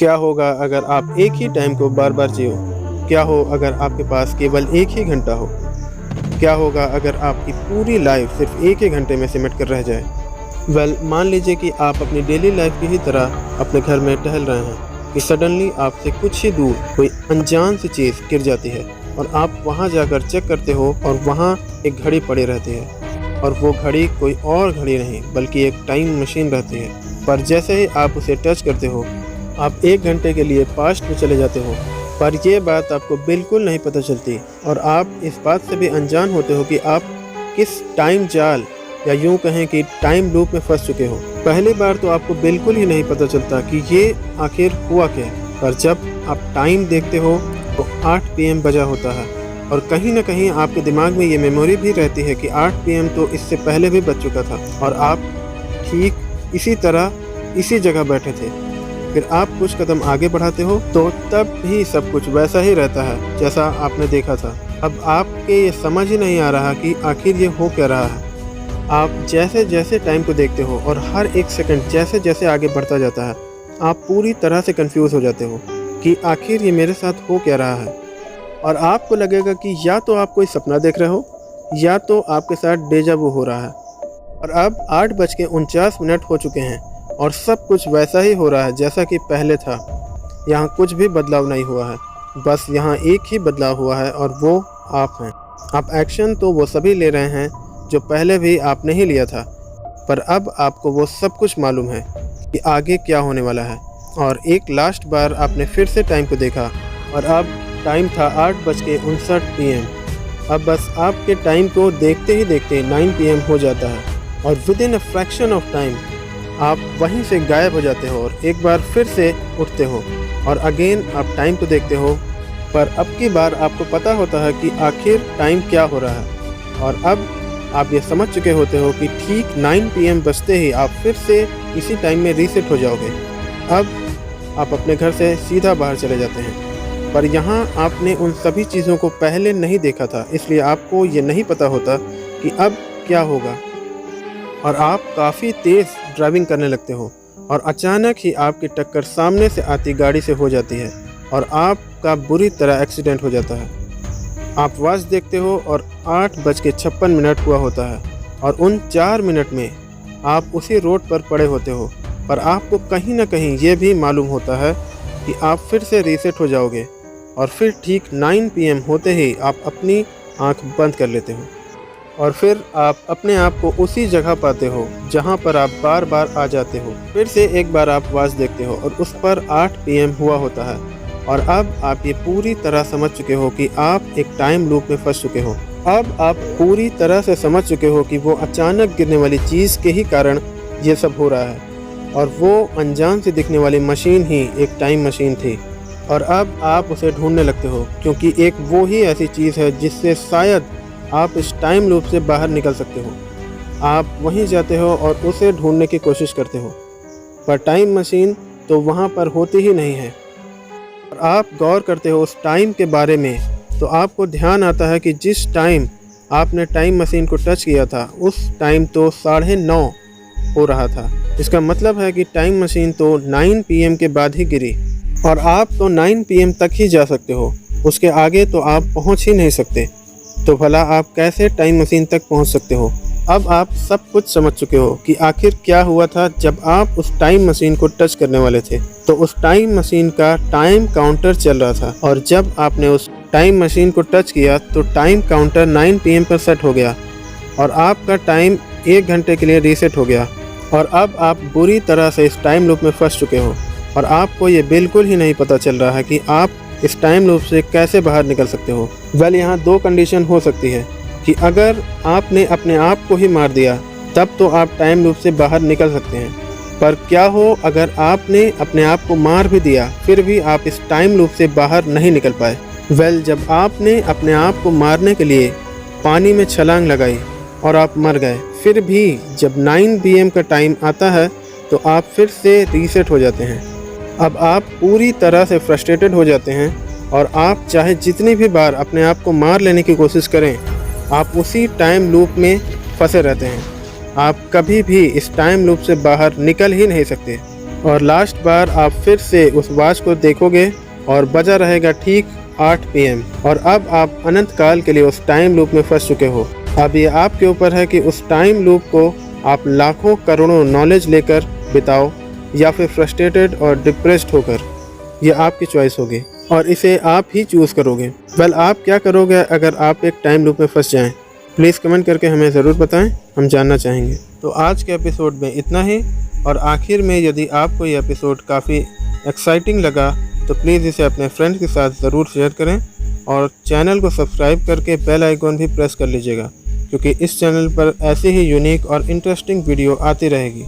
क्या होगा अगर आप एक ही टाइम को बार-बार जियो? क्या हो अगर आपके पास केवल 1 ही घंटा हो? क्या होगा अगर आपकी पूरी लाइफ़ सिर्फ़ 1 ही घंटे में सिमट कर रह जाए? मान लीजिए कि आप अपनी डेली लाइफ़ की ही तरह अपने घर में टहल रहे हैं कि सडनली आपसे कुछ ही दूर कोई अनजान सी चीज़ गिर जाती है और आप वहाँ जाकर चेक करते हो और वहाँ एक घड़ी पड़ी रहती है और वो घड़ी कोई और घड़ी नहीं बल्कि एक टाइम मशीन रहती है। पर जैसे ही आप उसे टच करते हो आप 1 घंटे के लिए पास्ट में चले जाते हो, पर ये बात आपको बिल्कुल नहीं पता चलती और आप इस बात से भी अनजान होते हो कि आप किस टाइम जाल या यूँ कहें कि टाइम लूप में फँस चुके हो। पहली बार तो आपको बिल्कुल ही नहीं पता चलता कि ये आखिर हुआ क्या है, पर जब आप टाइम देखते हो तो 8 पीएम बजा होता है और कहीं न कहीं आपके दिमाग में ये मेमोरी भी रहती है कि 8 पीएम तो इससे पहले भी बज चुका था और आप ठीक इसी तरह इसी जगह बैठे थे। फिर आप कुछ कदम आगे बढ़ाते हो तो तब भी सब कुछ वैसा ही रहता है जैसा आपने देखा था। अब आपके ये समझ ही नहीं आ रहा कि आखिर ये हो क्या रहा है। आप जैसे जैसे टाइम को देखते हो और हर एक सेकंड जैसे जैसे आगे बढ़ता जाता है, आप पूरी तरह से कंफ्यूज हो जाते हो कि आखिर ये मेरे साथ हो क्या रहा है। और आपको लगेगा कि या तो आप कोई सपना देख रहे हो या तो आपके साथ डेजा वू हो रहा है। और अब 8:49 हो चुके हैं और सब कुछ वैसा ही हो रहा है जैसा कि पहले था। यहाँ कुछ भी बदलाव नहीं हुआ है, बस यहाँ एक ही बदलाव हुआ है और वो आप हैं। आप एक्शन तो वो सभी ले रहे हैं जो पहले भी आपने ही लिया था, पर अब आपको वो सब कुछ मालूम है कि आगे क्या होने वाला है। और एक लास्ट बार आपने फिर से टाइम को देखा और अब टाइम था 8:59 PM। अब बस आपके टाइम को देखते ही देखते 9 PM हो जाता है और with in a fraction of time आप वहीं से गायब हो जाते हो और एक बार फिर से उठते हो और अगेन आप टाइम को देखते हो, पर अब की बार आपको पता होता है कि आखिर टाइम क्या हो रहा है। और अब आप ये समझ चुके होते हो कि ठीक 9 PM बजते ही आप फिर से इसी टाइम में रीसेट हो जाओगे। अब आप अपने घर से सीधा बाहर चले जाते हैं, पर यहाँ आपने उन सभी चीज़ों को पहले नहीं देखा था, इसलिए आपको ये नहीं पता होता कि अब क्या होगा। और आप काफ़ी तेज़ ड्राइविंग करने लगते हो और अचानक ही आपकी टक्कर सामने से आती गाड़ी से हो जाती है और आपका बुरी तरह एक्सीडेंट हो जाता है। आप वॉच देखते हो और 8:56 हुआ होता है और उन 4 मिनट में आप उसी रोड पर पड़े होते हो, पर आपको कहीं ना कहीं ये भी मालूम होता है कि आप फिर से रीसेट हो जाओगे और फिर ठीक 9 PM होते ही आप अपनी आंख बंद कर लेते हो और फिर आप अपने आप को उसी जगह पाते हो जहां पर आप बार बार आ जाते हो। फिर से एक बार आप वॉच देखते हो और उस पर 8 PM हुआ होता है और अब आप ये पूरी तरह समझ चुके हो कि आप एक टाइम लूप में फंस चुके हो। अब आप पूरी तरह से समझ चुके हो कि वो अचानक गिरने वाली चीज़ के ही कारण ये सब हो रहा है और वो अनजान से दिखने वाली मशीन ही एक टाइम मशीन थी। और अब आप उसे ढूंढने लगते हो क्योंकि एक वो ही ऐसी चीज़ है जिससे शायद आप इस टाइम लूप से बाहर निकल सकते हो। आप वहीं जाते हो और उसे ढूंढने की कोशिश करते हो, पर टाइम मशीन तो वहाँ पर होती ही नहीं है। और आप गौर करते हो उस टाइम के बारे में तो आपको ध्यान आता है कि जिस टाइम आपने टाइम मशीन को टच किया था उस टाइम तो 9:30 हो रहा था। इसका मतलब है कि टाइम मशीन तो 9 PM के बाद ही गिरी और आप तो 9 PM तक ही जा सकते हो, उसके आगे तो आप पहुंच ही नहीं सकते। तो भला आप कैसे टाइम मशीन तक पहुंच सकते हो? अब आप सब कुछ समझ चुके हो कि आखिर क्या हुआ था जब आप उस टाइम मशीन को टच करने वाले थे। तो उस टाइम मशीन का टाइम काउंटर चल रहा था और जब आपने उस टाइम मशीन को टच किया तो टाइम काउंटर 9 PM पर सेट हो गया और आपका टाइम 1 घंटे के लिए रीसेट हो गया। और अब आप बुरी तरह से इस टाइम लूप में फंस चुके हो और आपको ये बिल्कुल ही नहीं पता चल रहा है कि आप इस टाइम लूप से कैसे बाहर निकल सकते हो। यहाँ 2 कंडीशन हो सकती है कि अगर आपने अपने आप को ही मार दिया तब तो आप टाइम लूप से बाहर निकल सकते हैं, पर क्या हो अगर आपने अपने आप को मार भी दिया फिर भी आप इस टाइम लूप से बाहर नहीं निकल पाए। जब आपने अपने आप को मारने के लिए पानी में छलांग लगाई और आप मर गए, फिर भी जब 9 PM का टाइम आता है तो आप फिर से रीसेट हो जाते हैं। अब आप पूरी तरह से फ्रस्ट्रेटेड हो जाते हैं और आप चाहे जितनी भी बार अपने आप को मार लेने की कोशिश करें, आप उसी टाइम लूप में फंसे रहते हैं। आप कभी भी इस टाइम लूप से बाहर निकल ही नहीं सकते और लास्ट बार आप फिर से उस वॉच को देखोगे और बजा रहेगा ठीक 8 PM। और अब आप अनंत काल के लिए उस टाइम लूप में फंस चुके हो। अब ये आपके ऊपर है कि उस टाइम लूप को आप लाखों करोड़ों नॉलेज लेकर बिताओ या फिर फ्रस्ट्रेटेड और डिप्रेस्ड होकर। ये आपकी चॉइस होगी और इसे आप ही चूज़ करोगे। वेल, आप क्या करोगे अगर आप एक टाइम लूप में फंस जाएं? प्लीज़ कमेंट करके हमें ज़रूर बताएं, हम जानना चाहेंगे। तो आज के एपिसोड में इतना ही। और आखिर में यदि आपको ये एपिसोड काफ़ी एक्साइटिंग लगा तो प्लीज़ इसे अपने फ्रेंड्स के साथ ज़रूर शेयर करें और चैनल को सब्सक्राइब करके बेल आइकॉन भी प्रेस कर लीजिएगा, क्योंकि इस चैनल पर ऐसी ही यूनिक और इंटरेस्टिंग वीडियो आती रहेगी।